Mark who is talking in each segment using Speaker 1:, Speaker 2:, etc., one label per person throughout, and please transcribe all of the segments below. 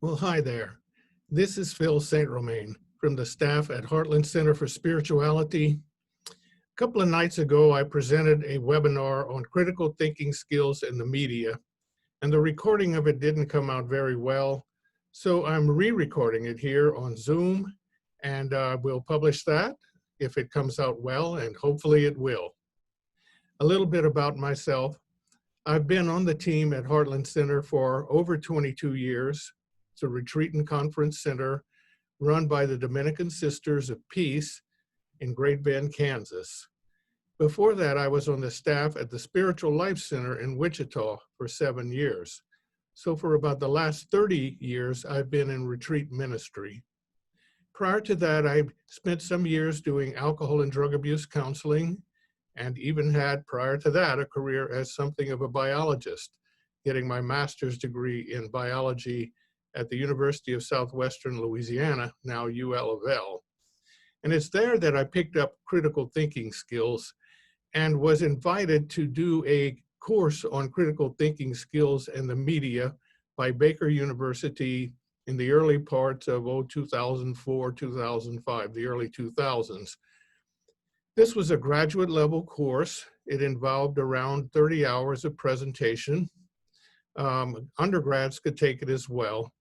Speaker 1: Well, hi there. This is Phil St. Romain from the staff at Heartland Center for Spirituality. A couple of nights ago, I presented a webinar on critical thinking skills in the media, and the recording of it didn't come out very well. So I'm re-recording it here on Zoom, and we'll publish that if it comes out well, and hopefully it will. A little bit about myself. I've been on the team at Heartland Center for over 22 years. It's a retreat and conference center run by the Dominican Sisters of Peace in Great Bend, Kansas. Before that, I was on the staff at the Spiritual Life Center in Wichita for 7 years. So for about the last 30 years, I've been in retreat ministry. Prior to that, I spent some years doing alcohol and drug abuse counseling, and even had, prior to that, a career as something of a biologist, getting my master's degree in biology at the University of Southwestern Louisiana, now UL of L. And it's there that I picked up critical thinking skills and was invited to do a course on critical thinking skills and the media by Baker University in the early parts of 2004, 2005, the early 2000s. This was a graduate level course. It involved around 30 hours of presentation. Undergrads could take it as well.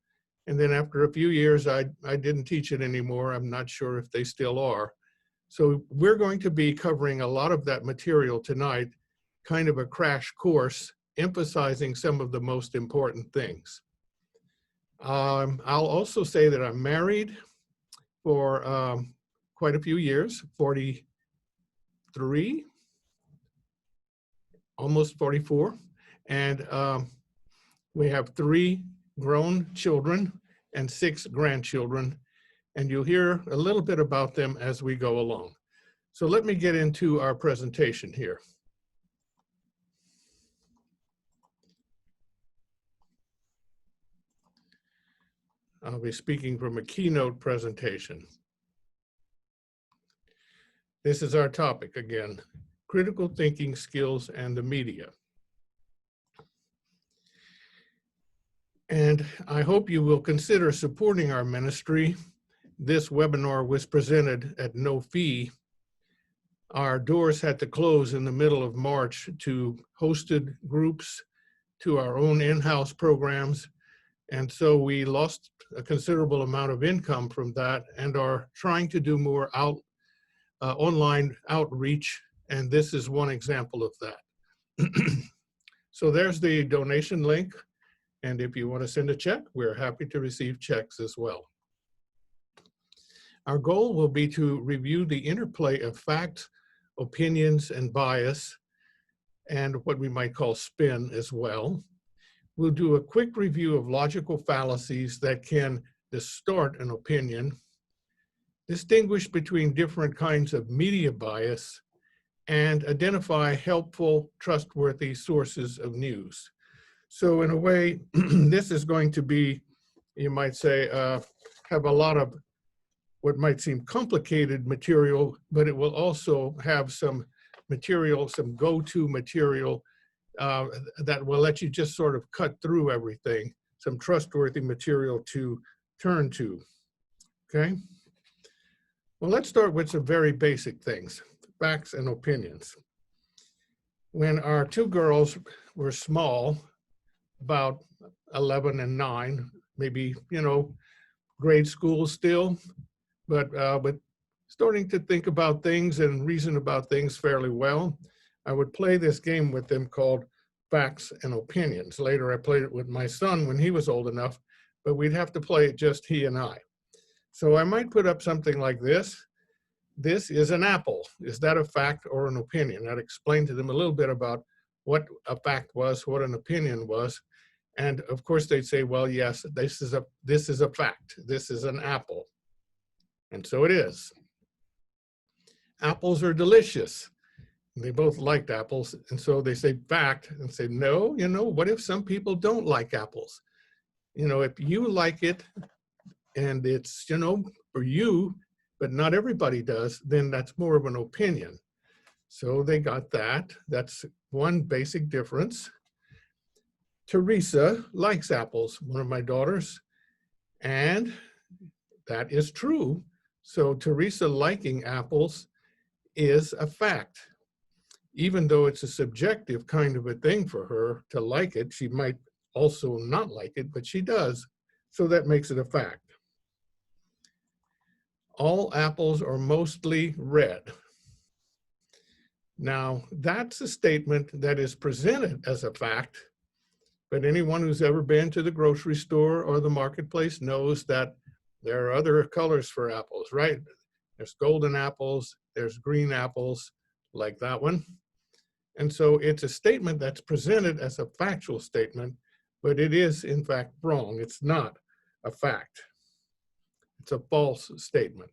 Speaker 1: And then after a few years, I didn't teach it anymore. I'm not sure if they still are. So we're going to be covering a lot of that material tonight, kind of a crash course, emphasizing some of the most important things. I'll also say that I'm married for quite a few years, 43, almost 44. And we have 3 grown children and 6 grandchildren, and you'll hear a little bit about them as we go along. So let me get into our presentation here. I'll be speaking from a keynote presentation. This is our topic again, critical thinking skills and the media. And I hope you will consider supporting our ministry. This webinar was presented at no fee. Our doors had to close in the middle of March to hosted groups, to our own in-house programs. And so we lost a considerable amount of income from that and are trying to do more online outreach. And this is one example of that. So there's the donation link. And if you want to send a check, we're happy to receive checks as well. Our goal will be to review the interplay of facts, opinions, and bias, and what we might call spin as well. We'll do a quick review of logical fallacies that can distort an opinion, distinguish between different kinds of media bias, and identify helpful, trustworthy sources of news. So in a way, this is going to be, you might say, have a lot of what might seem complicated material, but it will also have some material, some go-to material that will let you just sort of cut through everything, some trustworthy material to turn to, okay? Well, let's start with some very basic things, facts and opinions. When our 2 girls were small, about 11 and 9, maybe, grade school still, but starting to think about things and reason about things fairly well, I would play this game with them called Facts and Opinions. Later, I played it with my son when he was old enough, but we'd have to play it just he and I. So I might put up something like this. This is an apple. Is that a fact or an opinion? I'd explain to them a little bit about what a fact was, what an opinion was. And of course they'd say, well, yes, this is a fact. This is an apple. And so it is. Apples are delicious. They both liked apples. And so they say fact and say, no, what if some people don't like apples? If you like it and it's, for you, but not everybody does, then that's more of an opinion. So they got that. That's one basic difference. Teresa likes apples, one of my daughters, And that is true. So Teresa liking apples is a fact. Even though it's a subjective kind of a thing for her to like it, she might also not like it, but she does. So that makes it a fact. All apples are mostly red. Now, that's a statement that is presented as a fact, but anyone who's ever been to the grocery store or the marketplace knows that there are other colors for apples, right? There's golden apples, there's green apples, like that one. And so it's a statement that's presented as a factual statement, but it is in fact wrong. It's not a fact. It's a false statement.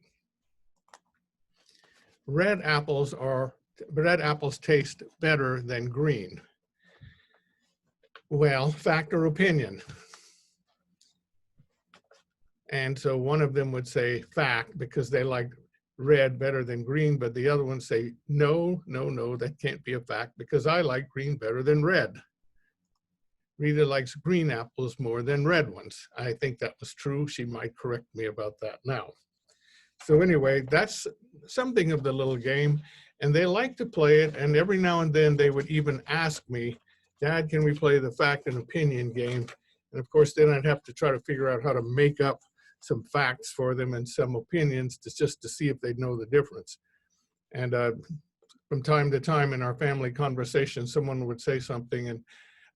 Speaker 1: Red apples taste better than green. Well, fact or opinion? And so one of them would say fact because they like red better than green, but the other one say, no, that can't be a fact because I like green better than red. Rita likes green apples more than red ones. I think that was true. She might correct me about that now. So anyway, that's something of the little game, and they like to play it, and every now and then they would even ask me, Dad, can we play the fact and opinion game? And of course, then I'd have to try to figure out how to make up some facts for them and some opinions just to see if they'd know the difference. And from time to time in our family conversation, someone would say something and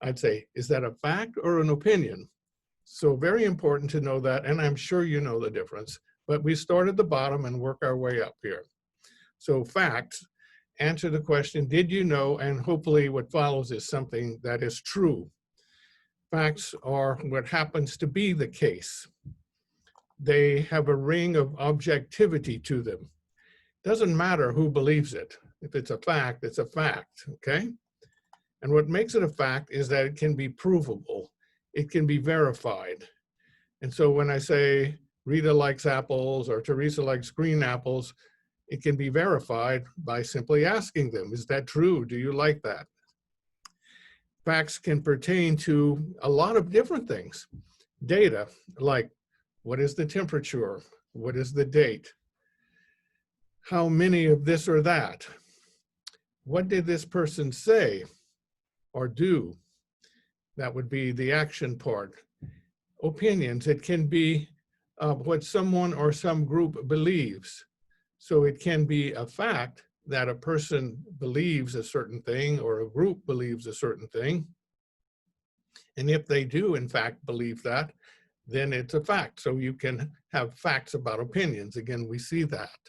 Speaker 1: I'd say, is that a fact or an opinion? So very important to know that, and I'm sure you know the difference, but we start at the bottom and work our way up here. So facts answer the question, did you know? And hopefully what follows is something that is true. Facts are what happens to be the case. They have a ring of objectivity to them. Doesn't matter who believes it. If it's a fact, it's a fact, okay? And what makes it a fact is that it can be provable. It can be verified. And so when I say Rita likes apples or Teresa likes green apples, it can be verified by simply asking them, is that true? Do you like that? Facts can pertain to a lot of different things. Data, like what is the temperature? What is the date? How many of this or that? What did this person say or do? That would be the action part. Opinions, it can be what someone or some group believes. So it can be a fact that a person believes a certain thing or a group believes a certain thing. And if they do, in fact, believe that, then it's a fact. So you can have facts about opinions. Again, we see that.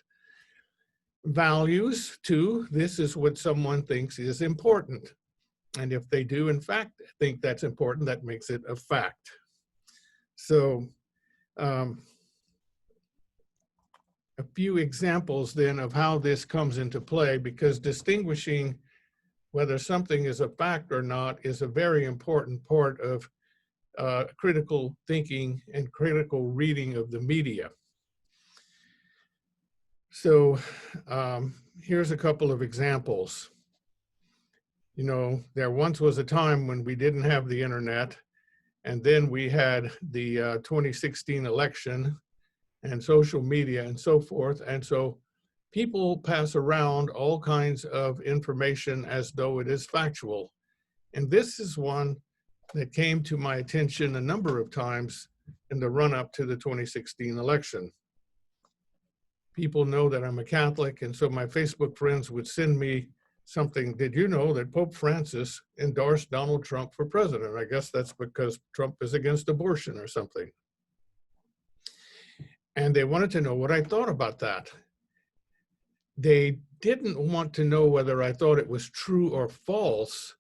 Speaker 1: Values, too, this is what someone thinks is important. And if they do, in fact, think that's important, that makes it a fact. So a few examples then of how this comes into play, because distinguishing whether something is a fact or not is a very important part of critical thinking and critical reading of the media. So here's a couple of examples. You know, there once was a time when we didn't have the internet, and then we had the 2016 election and social media and so forth. And so people pass around all kinds of information as though it is factual. And this is one that came to my attention a number of times in the run-up to the 2016 election. People know that I'm a Catholic, and so my Facebook friends would send me something, did you know that Pope Francis endorsed Donald Trump for president? I guess that's because Trump is against abortion or something. And they wanted to know what I thought about that. They didn't want to know whether I thought it was true or false.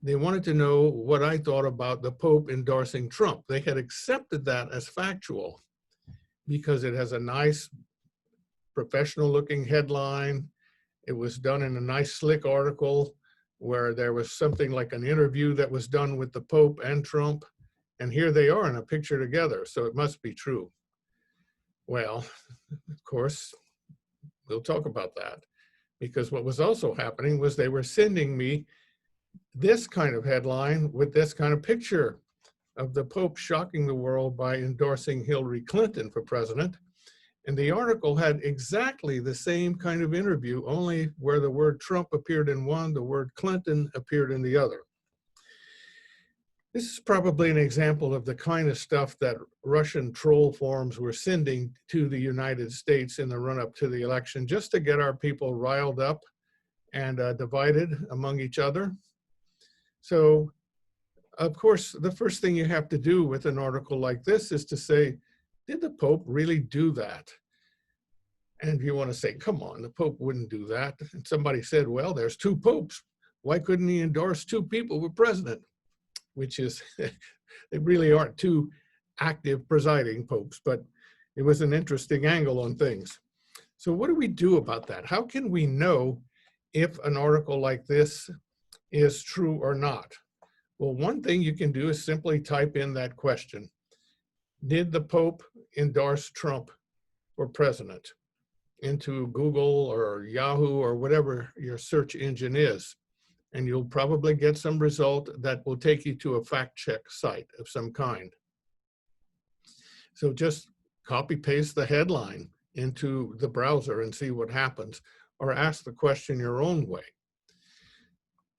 Speaker 1: They wanted to know what I thought about the Pope endorsing Trump. They had accepted that as factual because it has a nice professional looking headline. It was done in a nice slick article where there was something like an interview that was done with the Pope and Trump. And here they are in a picture together, so it must be true. Well, of course, we'll talk about that, because what was also happening was they were sending me this kind of headline with this kind of picture of the Pope shocking the world by endorsing Hillary Clinton for president. And the article had exactly the same kind of interview, only where the word Trump appeared in one, the word Clinton appeared in the other. This is probably an example of the kind of stuff that Russian troll forums were sending to the United States in the run-up to the election, just to get our people riled up and divided among each other. So, of course, the first thing you have to do with an article like this is to say, did the Pope really do that? And if you want to say, come on, the Pope wouldn't do that. And somebody said, well, there's two popes. Why couldn't he endorse two people for president? Which is, they really aren't two active presiding popes, but it was an interesting angle on things. So what do we do about that? How can we know if an article like this is true or not? Well, one thing you can do is simply type in that question. Did the Pope endorse Trump for president? Into Google or Yahoo or whatever your search engine is. And you'll probably get some result that will take you to a fact check site of some kind. So just copy paste the headline into the browser and see what happens, or ask the question your own way.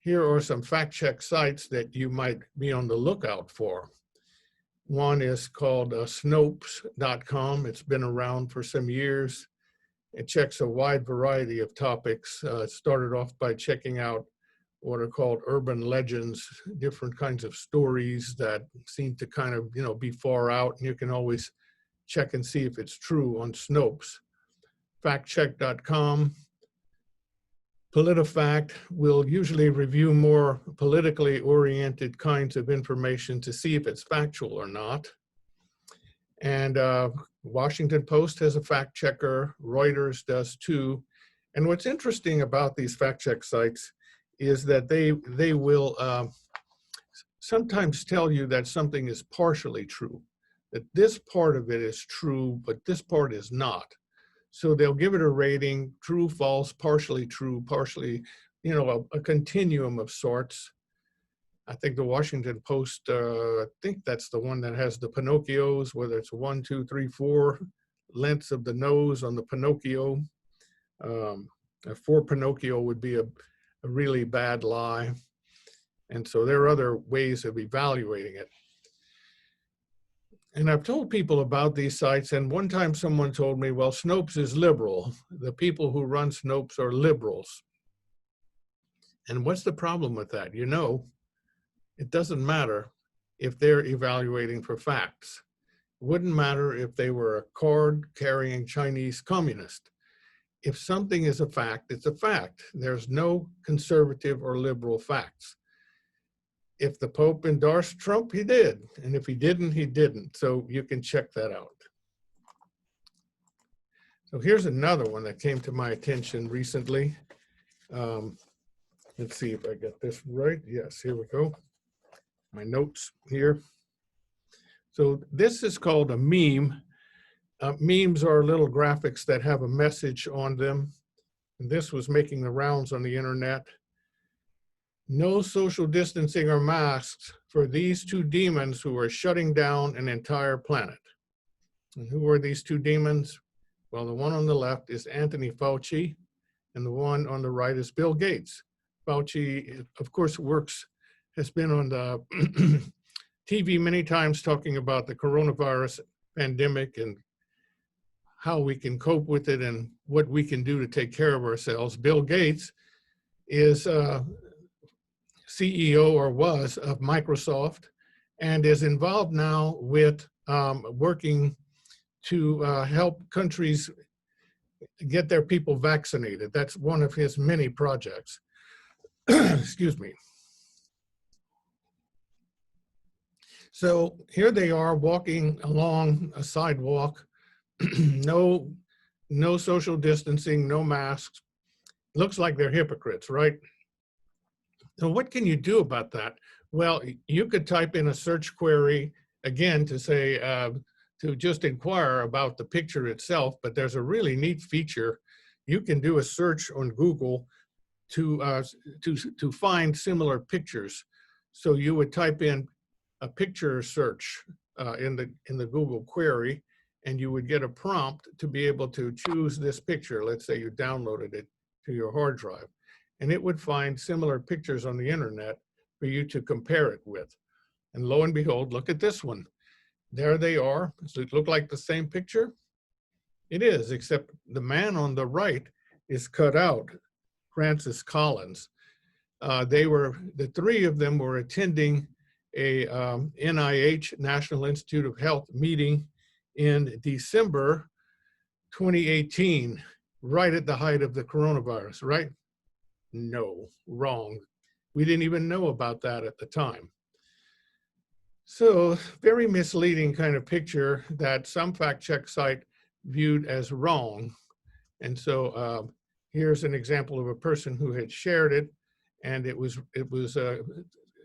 Speaker 1: Here are some fact check sites that you might be on the lookout for. One is called Snopes.com. It's been around for some years. It checks a wide variety of topics. It started off by checking out what are called urban legends, different kinds of stories that seem to kind of, be far out, and you can always check and see if it's true on Snopes. Factcheck.com. PolitiFact will usually review more politically oriented kinds of information to see if it's factual or not. And Washington Post has a fact checker, Reuters does too. And what's interesting about these fact check sites is that they will sometimes tell you that something is partially true, that this part of it is true, but this part is not. So they'll give it a rating, true, false, partially true, partially, a continuum of sorts. I think the Washington Post, I think that's the one that has the Pinocchios, whether it's 1, 2, 3, 4 lengths of the nose on the Pinocchio. A 4 Pinocchio would be a really bad lie. And so there are other ways of evaluating it. And I've told people about these sites, and one time someone told me, well, Snopes is liberal. The people who run Snopes are liberals. And what's the problem with that? It doesn't matter if they're evaluating for facts. It wouldn't matter if they were a card-carrying Chinese communist. If something is a fact, it's a fact. There's no conservative or liberal facts. If the Pope endorsed Trump, he did. And if he didn't, he didn't. So you can check that out. So here's another one that came to my attention recently. Let's see if I get this right. Yes, here we go. My notes here. So this is called a meme. Memes are little graphics that have a message on them. And this was making the rounds on the internet. No social distancing or masks for these two demons who are shutting down an entire planet. And who are these two demons? Well, the one on the left is Anthony Fauci, and the one on the right is Bill Gates. Fauci, of course, has been on the TV many times talking about the coronavirus pandemic and how we can cope with it and what we can do to take care of ourselves. Bill Gates is CEO, or was, of Microsoft, and is involved now with working to help countries get their people vaccinated. That's one of his many projects. Excuse me. So here they are walking along a sidewalk, no social distancing, no masks. Looks like they're hypocrites, right? So what can you do about that? Well, you could type in a search query, again, to say, to just inquire about the picture itself, but there's a really neat feature. You can do a search on Google to find similar pictures. So you would type in a picture search in the Google query, and you would get a prompt to be able to choose this picture. Let's say you downloaded it to your hard drive, and it would find similar pictures on the internet for you to compare it with. And lo and behold, look at this one. There they are. Does it look like the same picture? It is, except the man on the right is cut out, Francis Collins. The three of them were attending a NIH, National Institute of Health meeting in December 2018, right at the height of the coronavirus, right? No, wrong. We didn't even know about that at the time. So very misleading kind of picture that some fact check site viewed as wrong. And so here's an example of a person who had shared it, and it was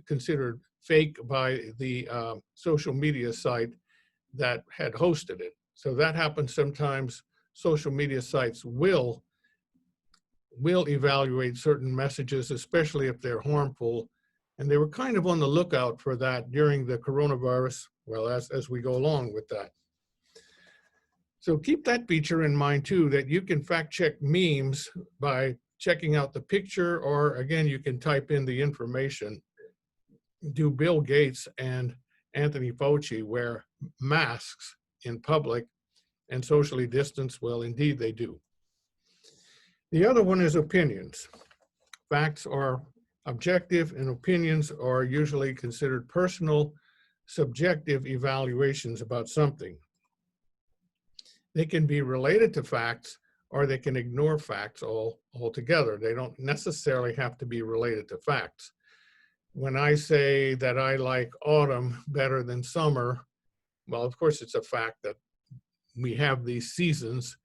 Speaker 1: considered fake by the social media site that had hosted it. So that happens sometimes. Social media sites will evaluate certain messages, especially if they're harmful. And they were kind of on the lookout for that during the coronavirus, well, as we go along with that. So keep that feature in mind too, that you can fact check memes by checking out the picture, or again, you can type in the information. Do Bill Gates and Anthony Fauci wear masks in public and socially distance? Well, indeed they do. The other one is opinions. Facts are objective and opinions are usually considered personal, subjective evaluations about something. They can be related to facts, or they can ignore facts altogether. They don't necessarily have to be related to facts. When I say that I like autumn better than summer, well, of course, it's a fact that we have these seasons,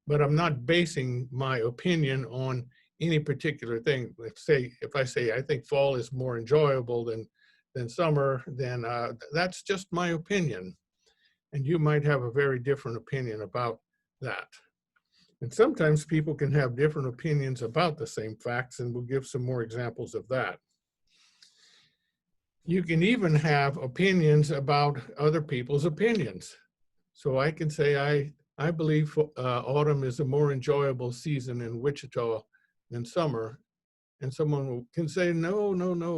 Speaker 1: but I'm not basing my opinion on any particular thing. If I say I think fall is more enjoyable than summer, then that's just my opinion. And you might have a very different opinion about that. And sometimes people can have different opinions about the same facts, and we'll give some more examples of that. You can even have opinions about other people's opinions. So I can say, I believe autumn is a more enjoyable season in Wichita than summer. And someone can say, no,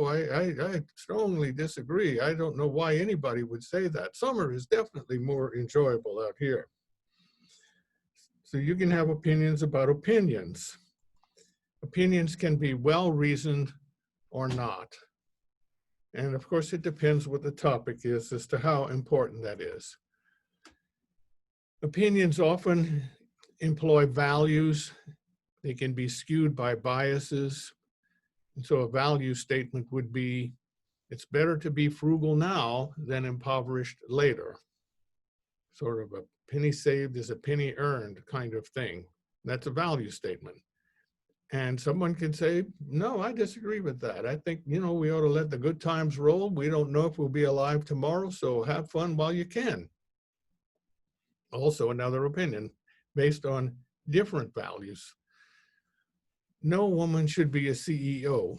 Speaker 1: I strongly disagree. I don't know why anybody would say that. Summer is definitely more enjoyable out here. So you can have opinions about opinions. Opinions can be well-reasoned or not. And of course, it depends what the topic is as to how important that is. Opinions often employ values. They can be skewed by biases. And so a value statement would be, it's better to be frugal now than impoverished later. Sort of a penny saved is a penny earned kind of thing. That's a value statement. And someone can say, no, I disagree with that. I think, we ought to let the good times roll. We don't know if we'll be alive tomorrow, so have fun while you can. Also another opinion based on different values. No woman should be a CEO.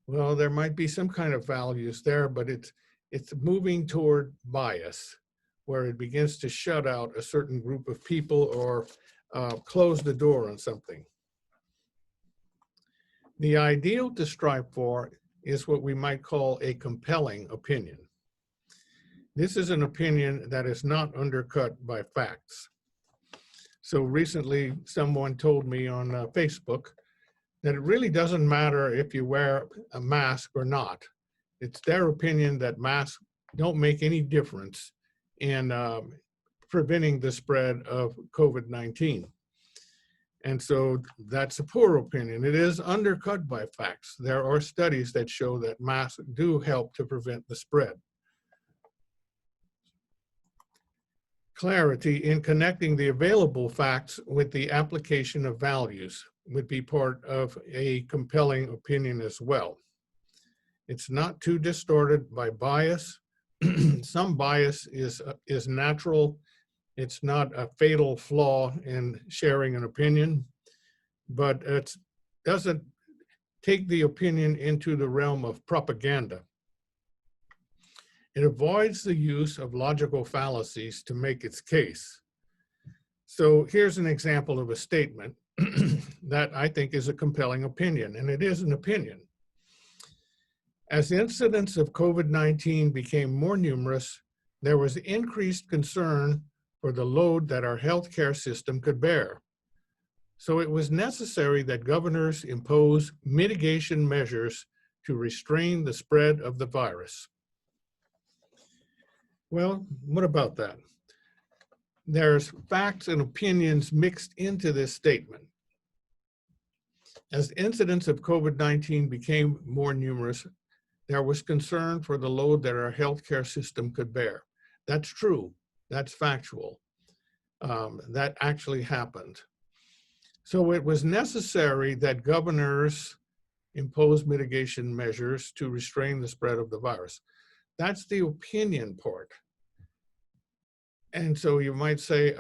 Speaker 1: Well, there might be some kind of values there, but it's moving toward bias, where it begins to shut out a certain group of people or close the door on something. The ideal to strive for is what we might call a compelling opinion. This is an opinion that is not undercut by facts. So recently, someone told me on Facebook that it really doesn't matter if you wear a mask or not. It's their opinion that masks don't make any difference in preventing the spread of COVID-19. And so that's a poor opinion. It is undercut by facts. There are studies that show that masks do help to prevent the spread. Clarity in connecting the available facts with the application of values would be part of a compelling opinion as well. It's not too distorted by bias. Some bias is natural. It's not a fatal flaw in sharing an opinion, but it doesn't take the opinion into the realm of propaganda. It avoids the use of logical fallacies to make its case. So here's an example of a statement that I think is a compelling opinion, and it is an opinion. As incidents of COVID-19 became more numerous, there was increased concern for the load that our healthcare system could bear. So it was necessary that governors impose mitigation measures to restrain the spread of the virus. Well, what about that? There's facts and opinions mixed into this statement. As incidents of COVID-19 became more numerous, there was concern for the load that our healthcare system could bear. That's true. That's factual. That actually happened. So it was necessary that governors impose mitigation measures to restrain the spread of the virus. That's the opinion part. And so you might say,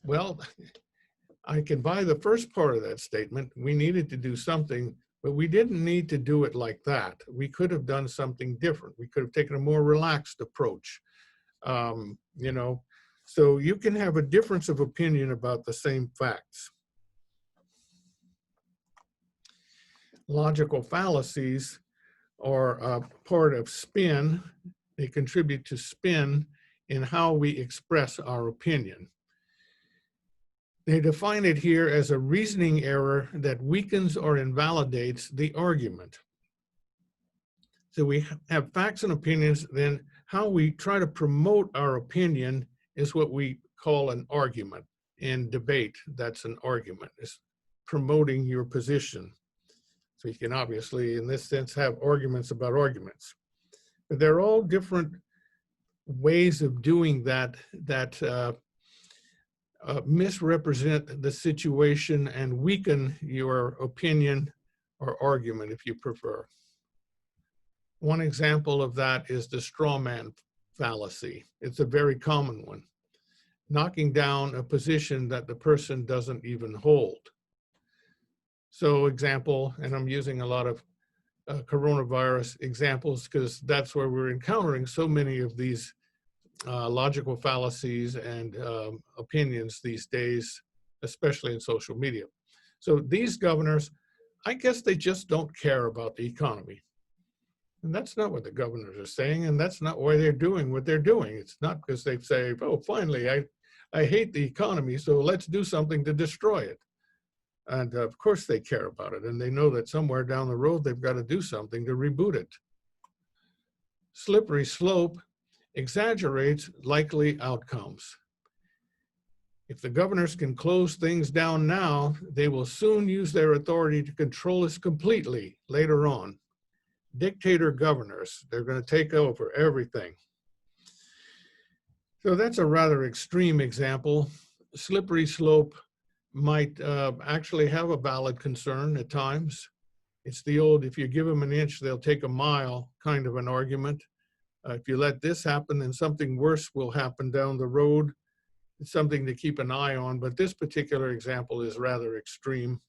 Speaker 1: well, I can buy the first part of that statement. We needed to do something, but we didn't need to do it like that. We could have done something different. We could have taken a more relaxed approach. You know, so you can have a difference of opinion about the same facts. Logical fallacies are part of spin. They contribute to spin in how we express our opinion. They define it here as a reasoning error that weakens or invalidates the argument. So we have facts and opinions, then how we try to promote our opinion is what we call an argument. In debate, that's an argument. It's promoting your position. So you can obviously, in this sense, have arguments about arguments. But they're all different ways of doing that misrepresent the situation and weaken your opinion or argument, if you prefer. One example of that is the straw man fallacy. It's a very common one, knocking down a position that the person doesn't even hold. So example, and I'm using a lot of coronavirus examples because that's where we're encountering so many of these logical fallacies and opinions these days, especially in social media. So these governors, I guess they just don't care about the economy. And that's not what the governors are saying, and that's not why they're doing what they're doing. It's not because they say, oh, finally, I hate the economy, so let's do something to destroy it. And of course they care about it, and they know that somewhere down the road they've got to do something to reboot it. Slippery slope exaggerates likely outcomes. If the governors can close things down now, they will soon use their authority to control us completely later on. Dictator governors, they're going to take over everything. So that's a rather extreme example. Slippery slope might actually have a valid concern at times. It's the old, if you give them an inch, they'll take a mile kind of an argument. If you let this happen, then something worse will happen down the road. It's something to keep an eye on, but this particular example is rather extreme.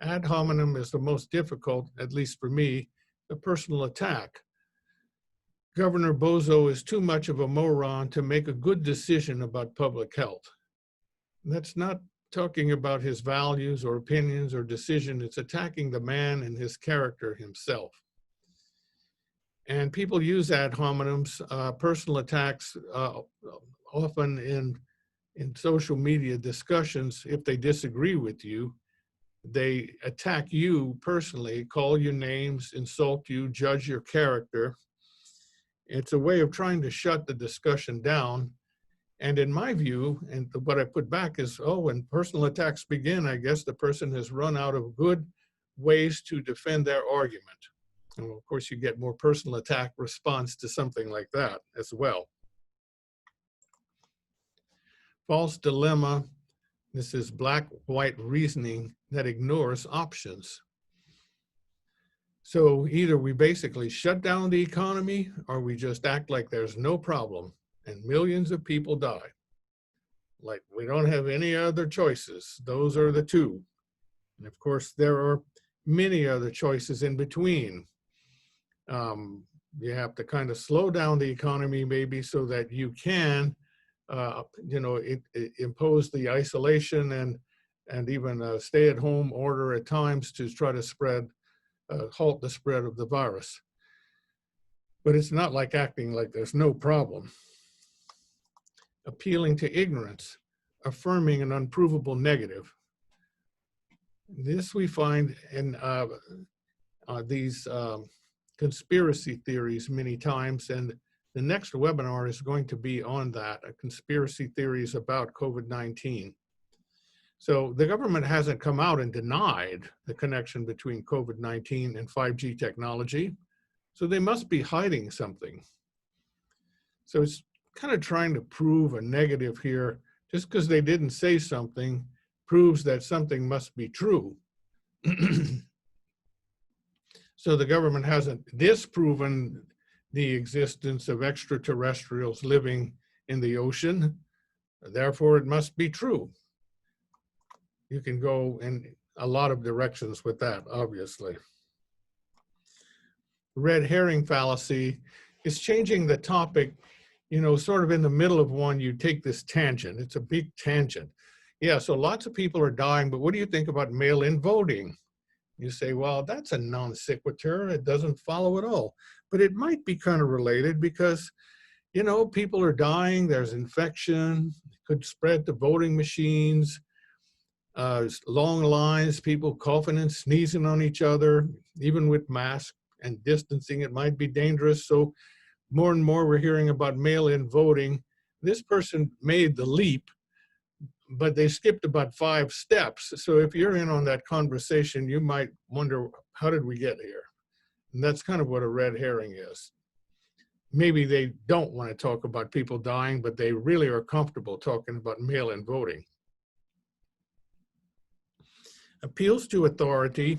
Speaker 1: Ad hominem is the most difficult, at least for me, the personal attack. Governor Bozo is too much of a moron to make a good decision about public health. That's not talking about his values or opinions or decision. It's attacking the man and his character himself. And people use ad hominems, personal attacks, often in social media discussions. If they disagree with you, they attack you personally, call you names, insult you, judge your character. It's a way of trying to shut the discussion down. And in my view, and what I put back is, oh, when personal attacks begin, I guess the person has run out of good ways to defend their argument. And of course, you get more personal attack response to something like that as well. False dilemma. This is black-white reasoning that ignores options. So either we basically shut down the economy or we just act like there's no problem and millions of people die. Like we don't have any other choices. Those are the two. And of course, there are many other choices in between. You have to kind of slow down the economy maybe so that you can, impose the isolation and even a stay-at-home order at times to try to halt the spread of the virus. But it's not like acting like there's no problem. Appealing to ignorance, affirming an unprovable negative. This we find in these conspiracy theories many times, and the next webinar is going to be on that, conspiracy theories about COVID-19. So the government hasn't come out and denied the connection between COVID-19 and 5G technology, so they must be hiding something. So it's kind of trying to prove a negative here. Just because they didn't say something proves that something must be true. So the government hasn't disproven the existence of extraterrestrials living in the ocean, therefore it must be true. You can go in a lot of directions with that, obviously. Red herring fallacy is changing the topic, sort of in the middle of one, you take this tangent. It's a big tangent. Yeah, so lots of people are dying, but what do you think about mail-in voting? You say, well, that's a non sequitur. It doesn't follow at all. But it might be kind of related because, people are dying. There's infection. It could spread to voting machines. Long lines, people coughing and sneezing on each other, even with masks and distancing, it might be dangerous. So more and more we're hearing about mail-in voting. This person made the leap, but they skipped about 5 steps. So if you're in on that conversation, you might wonder, how did we get here? And that's kind of what a red herring is. Maybe they don't want to talk about people dying, but they really are comfortable talking about mail-in voting. Appeals to authority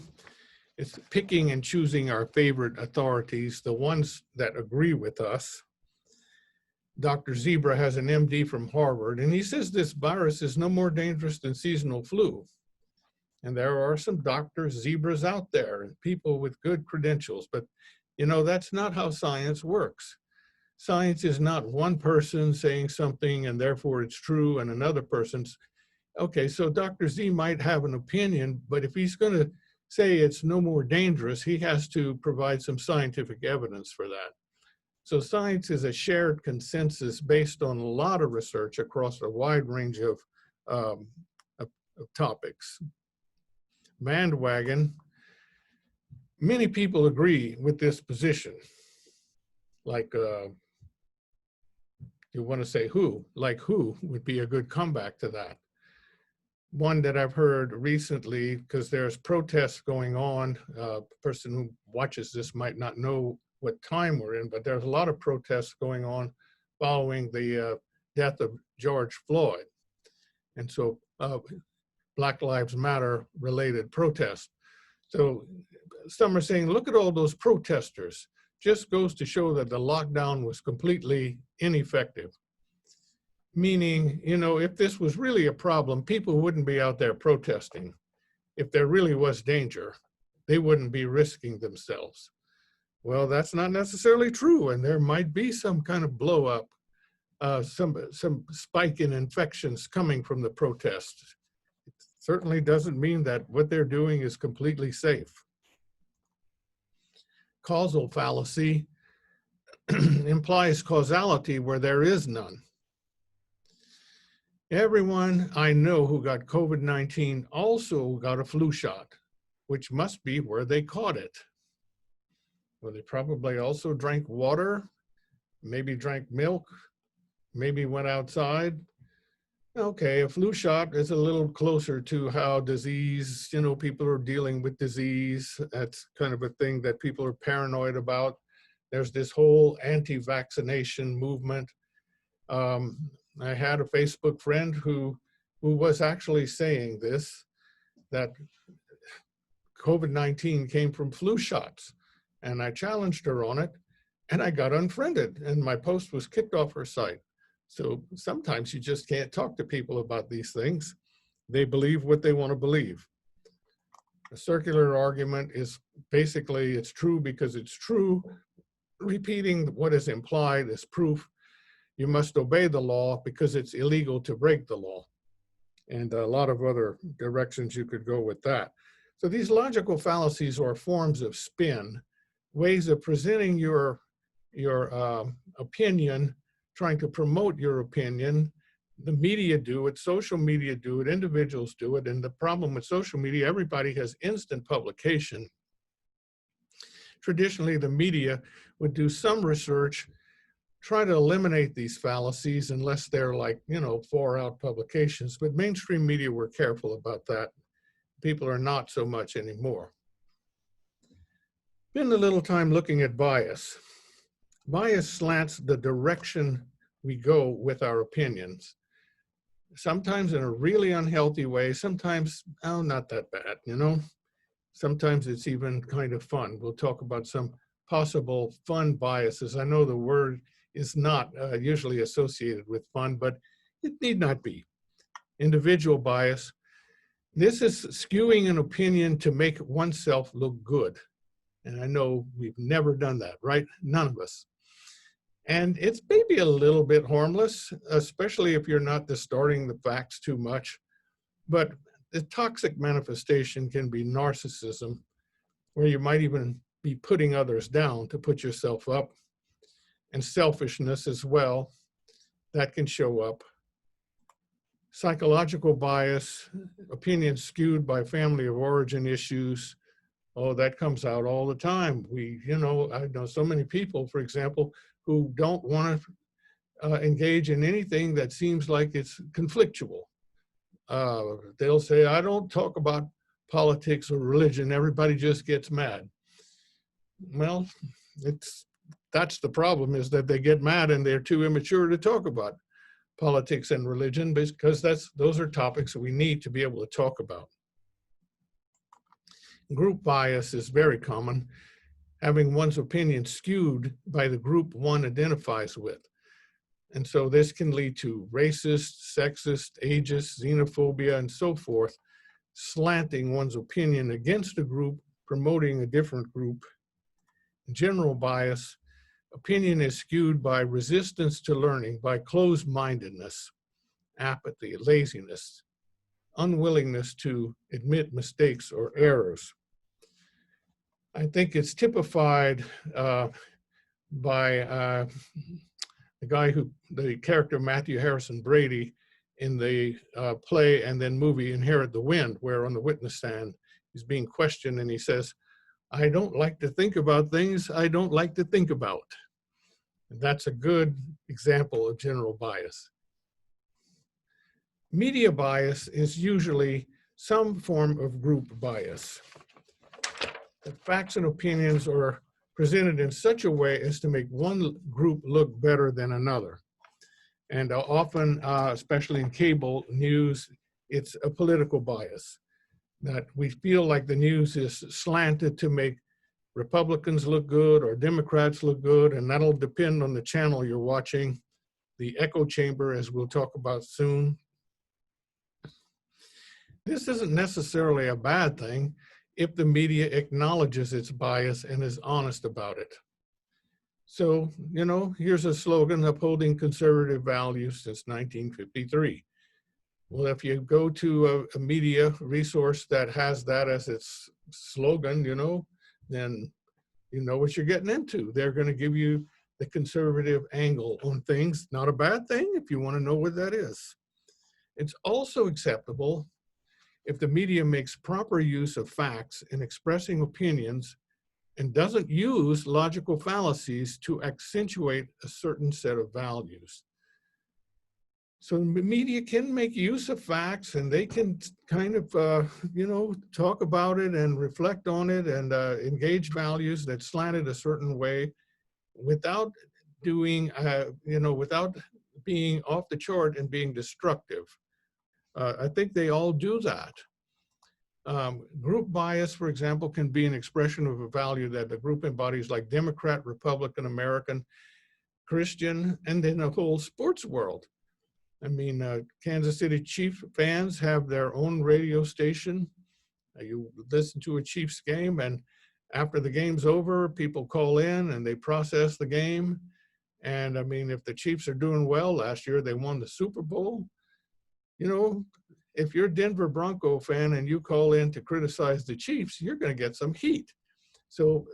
Speaker 1: is picking and choosing our favorite authorities, the ones that agree with us. Dr. Zebra has an MD from Harvard, and he says this virus is no more dangerous than seasonal flu. And there are some Dr. Zebras out there and people with good credentials, but that's not how science works. Science is not one person saying something and therefore it's true and another person's. Okay, so Dr. Z might have an opinion, but if he's going to say it's no more dangerous, he has to provide some scientific evidence for that. So science is a shared consensus based on a lot of research across a wide range of topics. Bandwagon, many people agree with this position. Like, you want to say who? Like who would be a good comeback to that. One that I've heard recently, because there's protests going on, a person who watches this might not know what time we're in, but there's a lot of protests going on following the death of George Floyd. And so Black Lives Matter related protests. So some are saying, look at all those protesters. Just goes to show that the lockdown was completely ineffective. Meaning, if this was really a problem, people wouldn't be out there protesting. If there really was danger, they wouldn't be risking themselves. Well, that's not necessarily true, and there might be some kind of blow up, some spike in infections coming from the protests. It certainly doesn't mean that what they're doing is completely safe. Causal fallacy implies causality where there is none. Everyone I know who got COVID-19 also got a flu shot, which must be where they caught it. Well, they probably also drank water, maybe drank milk, maybe went outside. Okay, a flu shot is a little closer to how disease, people are dealing with disease. That's kind of a thing that people are paranoid about. There's this whole anti-vaccination movement. I had a Facebook friend who was actually saying this, that COVID-19 came from flu shots. And I challenged her on it, and I got unfriended, and my post was kicked off her site. So sometimes you just can't talk to people about these things. They believe what they want to believe. A circular argument is basically it's true because it's true, repeating what is implied is proof. You must obey the law because it's illegal to break the law. And a lot of other directions you could go with that. So these logical fallacies are forms of spin, ways of presenting your opinion, trying to promote your opinion. The media do it, social media do it, individuals do it. And the problem with social media, everybody has instant publication. Traditionally, the media would do some research, try to eliminate these fallacies unless they're like, far out publications. But mainstream media were careful about that. People are not so much anymore. Spend a little time looking at bias. Bias slants the direction we go with our opinions. Sometimes in a really unhealthy way, sometimes, oh, not that bad, Sometimes it's even kind of fun. We'll talk about some possible fun biases. I know the word is not usually associated with fun, but it need not be. Individual bias. This is skewing an opinion to make oneself look good. And I know we've never done that, right? None of us. And it's maybe a little bit harmless, especially if you're not distorting the facts too much. But the toxic manifestation can be narcissism, where you might even be putting others down to put yourself up, and selfishness as well, that can show up. Psychological bias, opinions skewed by family of origin issues. Oh, that comes out all the time. I know so many people, for example, who don't want to engage in anything that seems like it's conflictual. They'll say, I don't talk about politics or religion, everybody just gets mad. Well, that's the problem, is that they get mad and they're too immature to talk about politics and religion, because those are topics that we need to be able to talk about. Group bias is very common, having one's opinion skewed by the group one identifies with. And so this can lead to racist, sexist, ageist, xenophobia, and so forth, slanting one's opinion against a group, promoting a different group. General bias, opinion is skewed by resistance to learning, by closed-mindedness, apathy, laziness, unwillingness to admit mistakes or errors. I think it's typified by the character Matthew Harrison Brady in the play and then movie Inherit the Wind, where on the witness stand, he's being questioned and he says, I don't like to think about things I don't like to think about. And that's a good example of general bias. Media bias is usually some form of group bias. The facts and opinions are presented in such a way as to make one group look better than another. And often, especially in cable news, it's a political bias, that we feel like the news is slanted to make Republicans look good or Democrats look good, and that'll depend on the channel you're watching. The echo chamber, as we'll talk about soon. This isn't necessarily a bad thing if the media acknowledges its bias and is honest about it. So, here's a slogan: upholding conservative values since 1953. Well, if you go to a media resource that has that as its slogan, then you know what you're getting into. They're going to give you the conservative angle on things. Not a bad thing if you want to know what that is. It's also acceptable if the media makes proper use of facts in expressing opinions and doesn't use logical fallacies to accentuate a certain set of values. So the media can make use of facts, and they can kind of, talk about it and reflect on it and engage values that slanted a certain way without doing, without being off the chart and being destructive. I think they all do that. Group bias, for example, can be an expression of a value that the group embodies, like Democrat, Republican, American, Christian, and then the whole sports world. I mean, Kansas City Chiefs fans have their own radio station. You listen to a Chiefs game, and After the game's over, people call in and they process the game. And I mean, if the Chiefs are doing well, last year they won the Super Bowl, you know, if you're a Denver Bronco fan and you call in to criticize the Chiefs, you're going to get some heat. So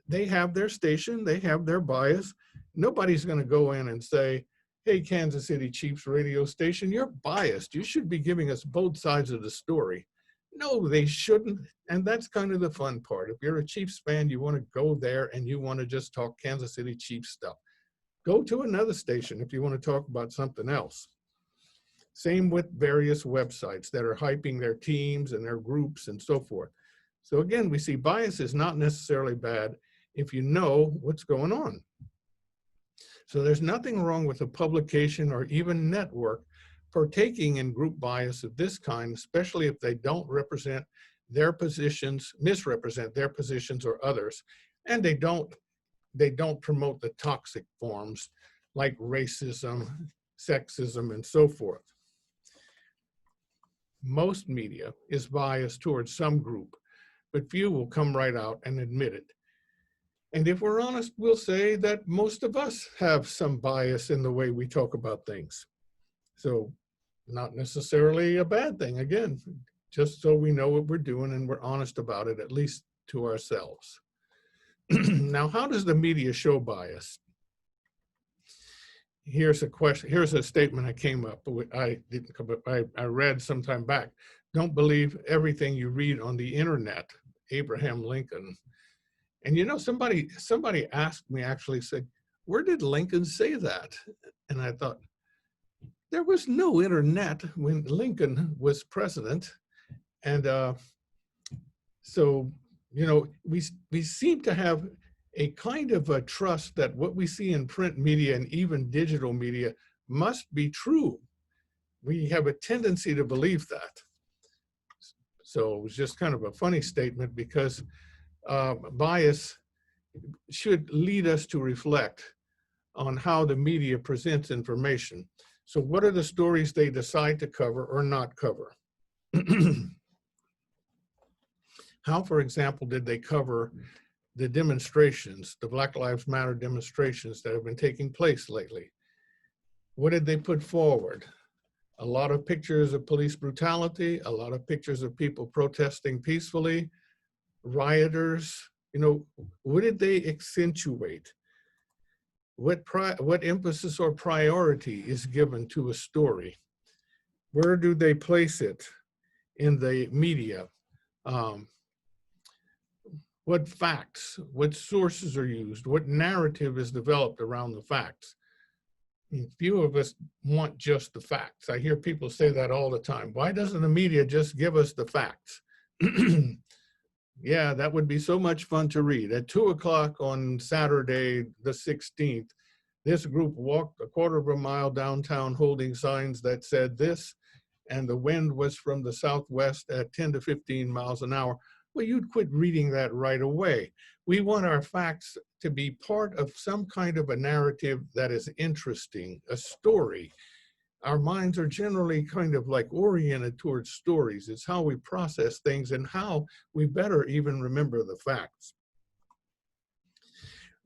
Speaker 1: they have their station, they have their bias. Nobody's going to go in and say, hey, Kansas City Chiefs radio station, you're biased. You should be giving us both sides of the story. No, they shouldn't. And that's kind of the fun part. If you're a Chiefs fan, you want to go there and you want to just talk Kansas City Chiefs stuff. Go to another station if you want to talk about something else. Same with various websites that are hyping their teams and their groups and so forth. So again, we see bias is not necessarily bad if you know what's going on. So there's nothing wrong with a publication or even network partaking in group bias of this kind, especially if they don't represent their positions, misrepresent their positions or others, and they don't promote the toxic forms like racism, sexism, and so forth. Most media is biased towards some group, but few will come right out and admit it. And if we're honest, we'll say that most of us have some bias in the way we talk about things. So not necessarily a bad thing, again, just so we know what we're doing and we're honest about it, at least to ourselves. Now, how does the media show bias? Here's a question. Here's a statement I came up with. I read some time back. Don't believe everything you read on the internet. Abraham Lincoln. And you know, somebody asked me, actually said, where did Lincoln say that? And I thought, there was no internet when Lincoln was president. And so, you know, we seem to have a kind of a trust that what we see in print media and even digital media must be true. We have a tendency to believe that. So it was just kind of a funny statement, because bias should lead us to reflect on how the media presents information. So what are the stories they decide to cover or not cover? How, for example, did they cover the demonstrations, the Black Lives Matter demonstrations that have been taking place lately? What did they put forward? A lot of pictures of police brutality, a lot of pictures of people protesting peacefully, rioters. You know, what did they accentuate? What emphasis or priority is given to a story? Where do they place it in the media? What facts, what sources are used? What narrative is developed around the facts? Few of us want just the facts. I hear people say that all the time. Why doesn't the media just give us the facts? Yeah, that would be so much fun to read. At 2 o'clock on Saturday, the 16th, this group walked a quarter of a mile downtown holding signs that said this, and the wind was from the southwest at 10 to 15 miles an hour. Well, you'd quit reading that right away. We want our facts to be part of some kind of a narrative that is interesting, a story. Our minds are generally kind of like oriented towards stories. It's how we process things and how we better even remember the facts.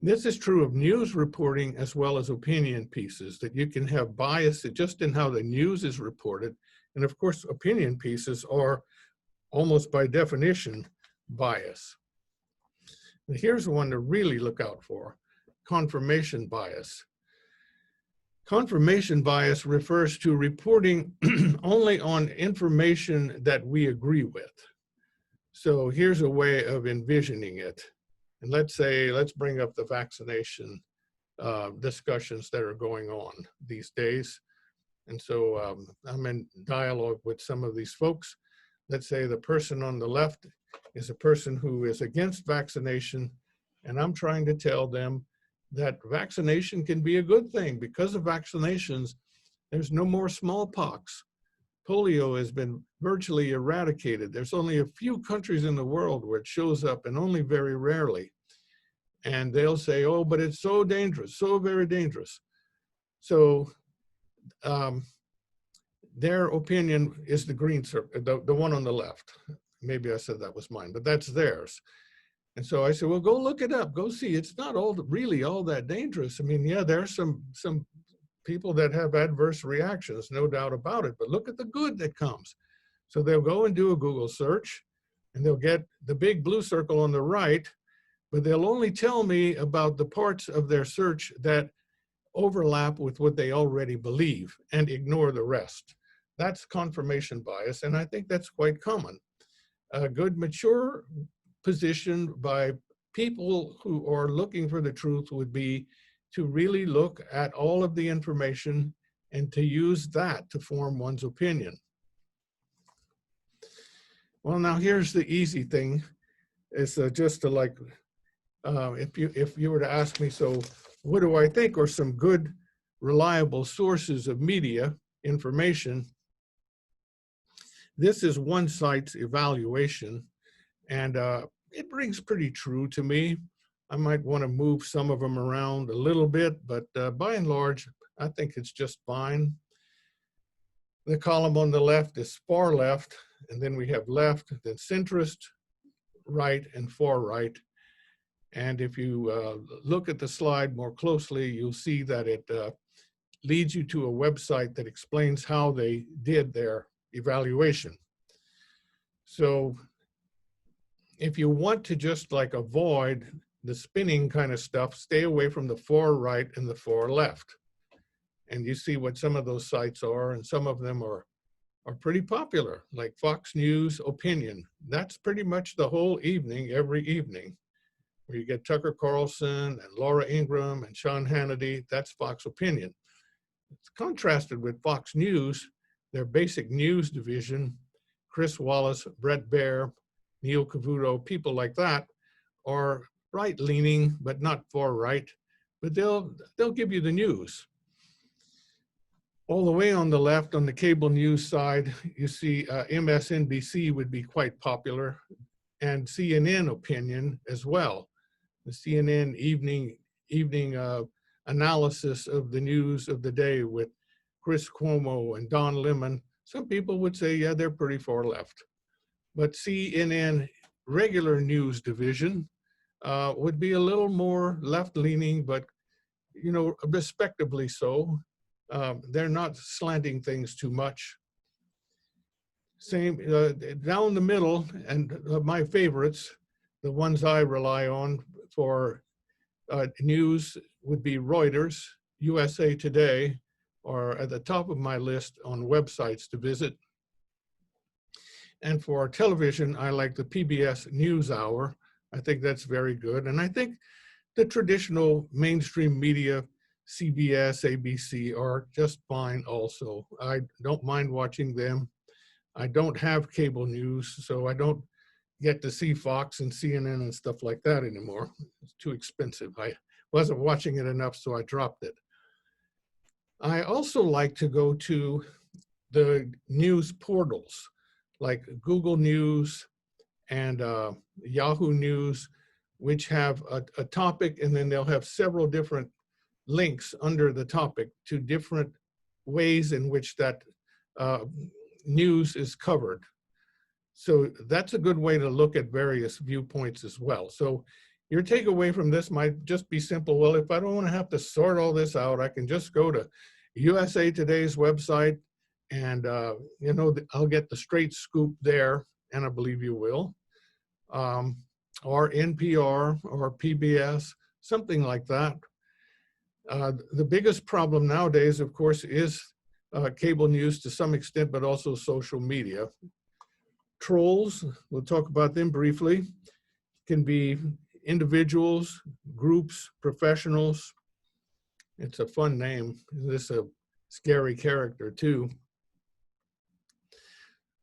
Speaker 1: This is true of news reporting as well as opinion pieces, that you can have bias just in how the news is reported. And of course, opinion pieces are almost by definition bias. And here's one to really look out for: confirmation bias. Confirmation bias refers to reporting only on information that we agree with. So here's a way of envisioning it. And let's bring up the vaccination discussions that are going on these days. And so I'm in dialogue with some of these folks. Let's say the person on the left is a person who is against vaccination, and I'm trying to tell them that vaccination can be a good thing. Because of vaccinations, there's no more smallpox. Polio has been virtually eradicated. There's only a few countries in the world where it shows up, and only very rarely. And they'll say, oh, but it's so dangerous, so very dangerous. So their opinion is the green circle, the one on the left. Maybe I said that was mine, but that's theirs. And so I said, well, go look it up, go see. It's not really all that dangerous. I mean, yeah, there are some people that have adverse reactions, no doubt about it, but look at the good that comes. So they'll go and do a Google search, and they'll get the big blue circle on the right, but they'll only tell me about the parts of their search that overlap with what they already believe and ignore the rest. That's confirmation bias, and I think that's quite common. A good mature position by people who are looking for the truth would be to really look at all of the information and to use that to form one's opinion. Well, now here's the easy thing. It's just to like, if you were to ask me, so what do I think are some good, reliable sources of media information? This is one site's evaluation, and it rings pretty true to me. I might want to move some of them around a little bit, but by and large, I think it's just fine. The column on the left is far left, and then we have left, then centrist, right, and far right. And if you look at the slide more closely, you'll see that it leads you to a website that explains how they did their evaluation. So if you want to just like avoid the spinning kind of stuff, stay away from the far right and the far left. And you see what some of those sites are, and some of them are pretty popular, like Fox News Opinion. That's pretty much the whole evening, every evening, where you get Tucker Carlson and Laura Ingraham and Sean Hannity. That's Fox Opinion. It's contrasted with Fox News, their basic news division. Chris Wallace, Brett Baer, Neil Cavuto, people like that are right-leaning, but not far right, but they'll give you the news. All the way on the left, on the cable news side, you see MSNBC would be quite popular, and CNN Opinion as well. The CNN evening analysis of the news of the day with Chris Cuomo and Don Lemon. Some people would say, yeah, they're pretty far left. But CNN regular news division would be a little more left-leaning, but respectably so. They're not slanting things too much. Same down the middle, and my favorites, the ones I rely on for news would be Reuters, USA Today, are at the top of my list on websites to visit. And for television, I like the PBS NewsHour. I think that's very good. And I think the traditional mainstream media, CBS, ABC, are just fine also. I don't mind watching them. I don't have cable news, so I don't get to see Fox and CNN and stuff like that anymore. It's too expensive. I wasn't watching it enough, so I dropped it. I also like to go to the news portals like Google News and Yahoo News, which have a topic, and then they'll have several different links under the topic to different ways in which that news is covered. So that's a good way to look at various viewpoints as well. So your takeaway from this might just be simple. Well, if I don't want to have to sort all this out, I can just go to USA Today's website, and I'll get the straight scoop there, and I believe you will. Or NPR or PBS, something like that. The biggest problem nowadays, of course, is cable news to some extent, but also social media. Trolls, we'll talk about them briefly, can be individuals, groups, professionals. It's a fun name. This is a scary character too.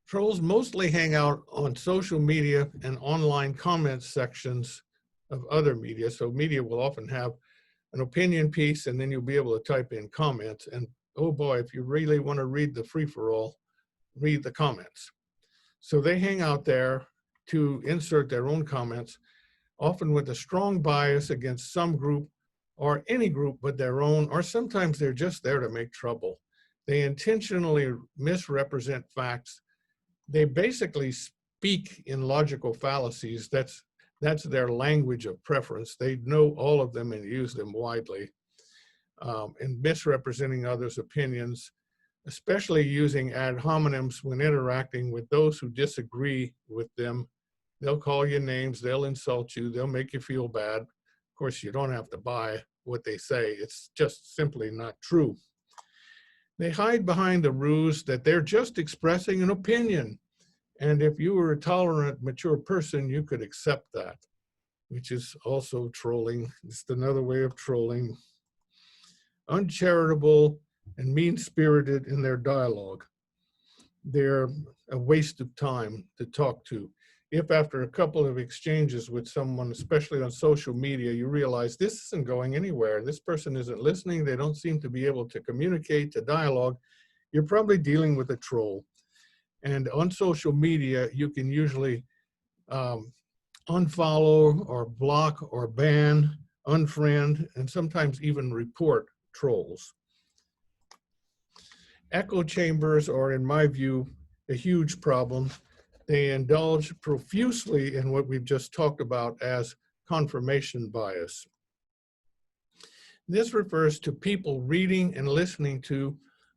Speaker 1: Trolls mostly hang out on social media and online comment sections of other media. So media will often have an opinion piece, and then you'll be able to type in comments. And oh boy, if you really want to read the free-for-all, read the comments. So they hang out there to insert their own comments, often with a strong bias against some group or any group but their own, or sometimes they're just there to make trouble. They intentionally misrepresent facts. They basically speak in logical fallacies. That's That's their language of preference. They know all of them and use them widely. And misrepresenting others' opinions, especially using ad hominems when interacting with those who disagree with them. They'll call you names, they'll insult you, they'll make you feel bad. Of course, you don't have to buy what they say. It's just simply not true. They hide behind the ruse that they're just expressing an opinion. And if you were a tolerant, mature person, you could accept that, which is also trolling. It's another way of trolling. Uncharitable and mean-spirited in their dialogue. They're a waste of time to talk to. If after a couple of exchanges with someone, especially on social media, you realize this isn't going anywhere, this person isn't listening, they don't seem to be able to communicate, to dialogue, you're probably dealing with a troll. And on social media, you can usually unfollow or block or ban, unfriend, and sometimes even report trolls. Echo chambers are, in my view, a huge problem. They indulge profusely in what we've just talked about as confirmation bias. This refers to people reading and listening to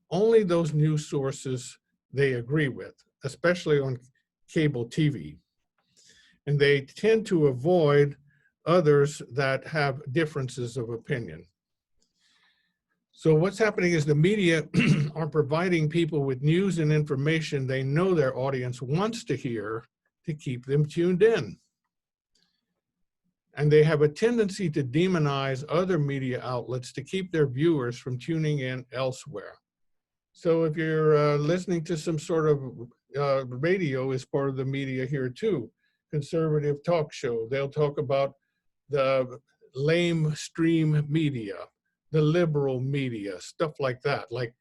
Speaker 1: only those news sources they agree with, especially on cable TV. And they tend to avoid others that have differences of opinion. So what's happening is the media are providing people with news and information they know their audience wants to hear to keep them tuned in. And they have a tendency to demonize other media outlets to keep their viewers from tuning in elsewhere. So if you're listening to some sort of radio is part of the media here too, conservative talk show, they'll talk about the lame stream media, the liberal media, stuff like that. Like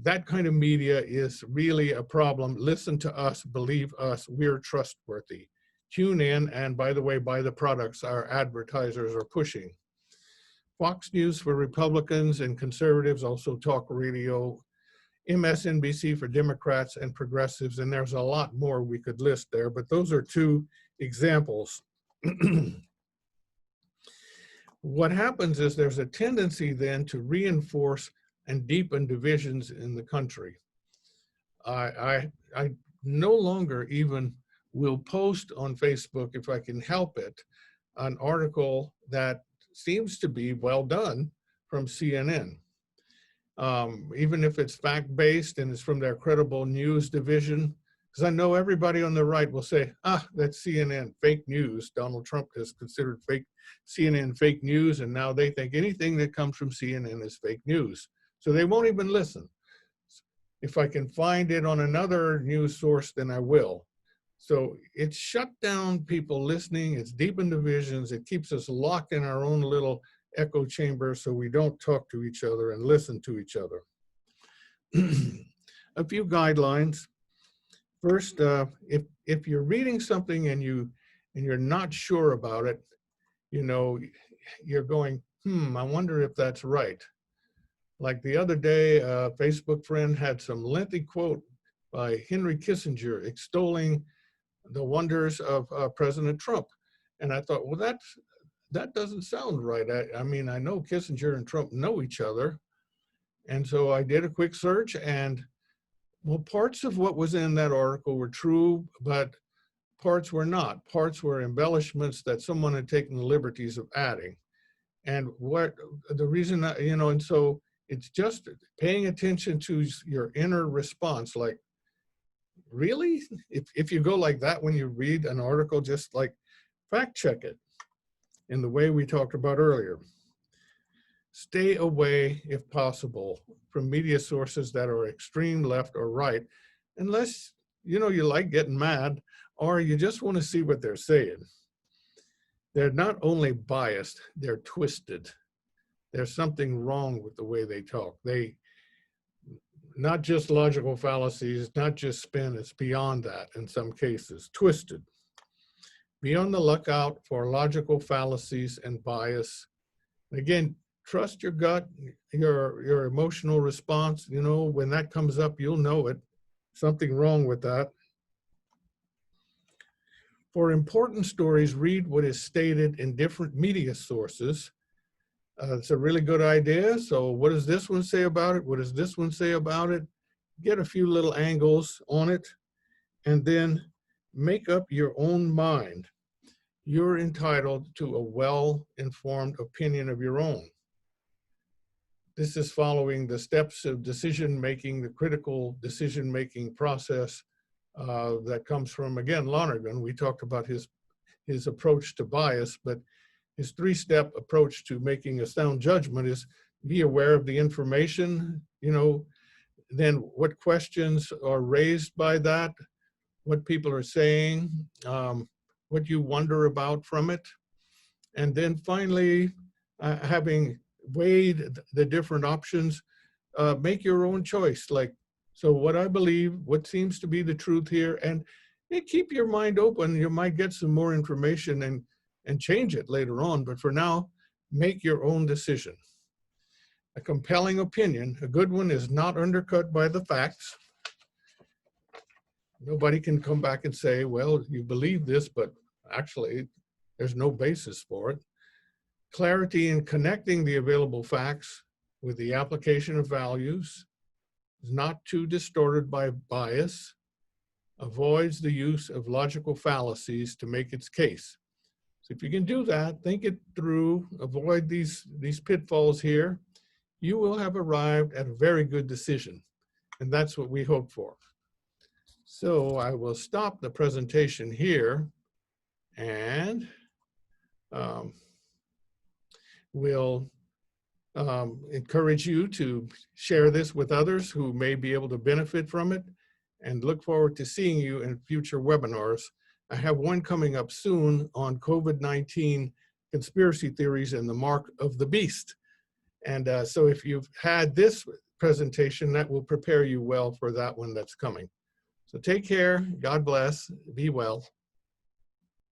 Speaker 1: that kind of media is really a problem. Listen to us, believe us, we're trustworthy. Tune in, and by the way, buy the products our advertisers are pushing. Fox News for Republicans and conservatives, also talk radio, MSNBC for Democrats and progressives, and there's a lot more we could list there, but those are two examples. What happens is there's a tendency then to reinforce and deepen divisions in the country. I no longer even will post on Facebook, if I can help it, an article that seems to be well done from CNN. Even if it's fact-based and it's from their credible news division, because I know everybody on the right will say, that's CNN, fake news. Donald Trump has considered CNN fake news, and now they think anything that comes from CNN is fake news. So they won't even listen. If I can find it on another news source, then I will. So it's shut down people listening, it's deepened divisions, it keeps us locked in our own little echo chamber so we don't talk to each other and listen to each other. A few guidelines. First, if you're reading something and you're not sure about it, you're going, I wonder if that's right. Like the other day, a Facebook friend had some lengthy quote by Henry Kissinger extolling the wonders of President Trump. And I thought, well, that doesn't sound right. I mean, I know Kissinger and Trump know each other. And so I did a quick search, and well, parts of what was in that article were true, but parts were not. Parts were embellishments that someone had taken the liberties of adding. And what the reason, and so it's just paying attention to your inner response. Like, really? If you go like that when you read an article, just like fact check it in the way we talked about earlier. Stay away, if possible, from media sources that are extreme left or right, unless you like getting mad or you just want to see what they're saying. They're not only biased, they're twisted. There's something wrong with the way they talk. Not just logical fallacies, not just spin, it's beyond that in some cases, twisted. Be on the lookout for logical fallacies and bias. Again, trust your gut, your emotional response. When that comes up, you'll know it. Something wrong with that. For important stories, read what is stated in different media sources. It's a really good idea. So what does this one say about it? What does this one say about it? Get a few little angles on it, and then make up your own mind. You're entitled to a well-informed opinion of your own. This is following the steps of decision-making, the critical decision-making process that comes from, again, Lonergan. We talked about his approach to bias, but his three-step approach to making a sound judgment is be aware of the information, then what questions are raised by that, what people are saying, what you wonder about from it. And then finally, having weighed the different options, make your own choice. So what I believe, what seems to be the truth here, and keep your mind open. You might get some more information and change it later on, but for now, make your own decision. A compelling opinion, a good one, is not undercut by the facts. Nobody can come back and say, well, you believe this, but actually there's no basis for it. Clarity in connecting the available facts with the application of values, is not too distorted by bias, avoids the use of logical fallacies to make its case. So if you can do that, think it through, avoid these pitfalls here, you will have arrived at a very good decision. And that's what we hope for. So I will stop the presentation here, and we'll encourage you to share this with others who may be able to benefit from it, and look forward to seeing you in future webinars. I have one coming up soon on COVID-19 conspiracy theories and the mark of the beast. And so if you've had this presentation, that will prepare you well for that one that's coming. So take care, God bless, be well.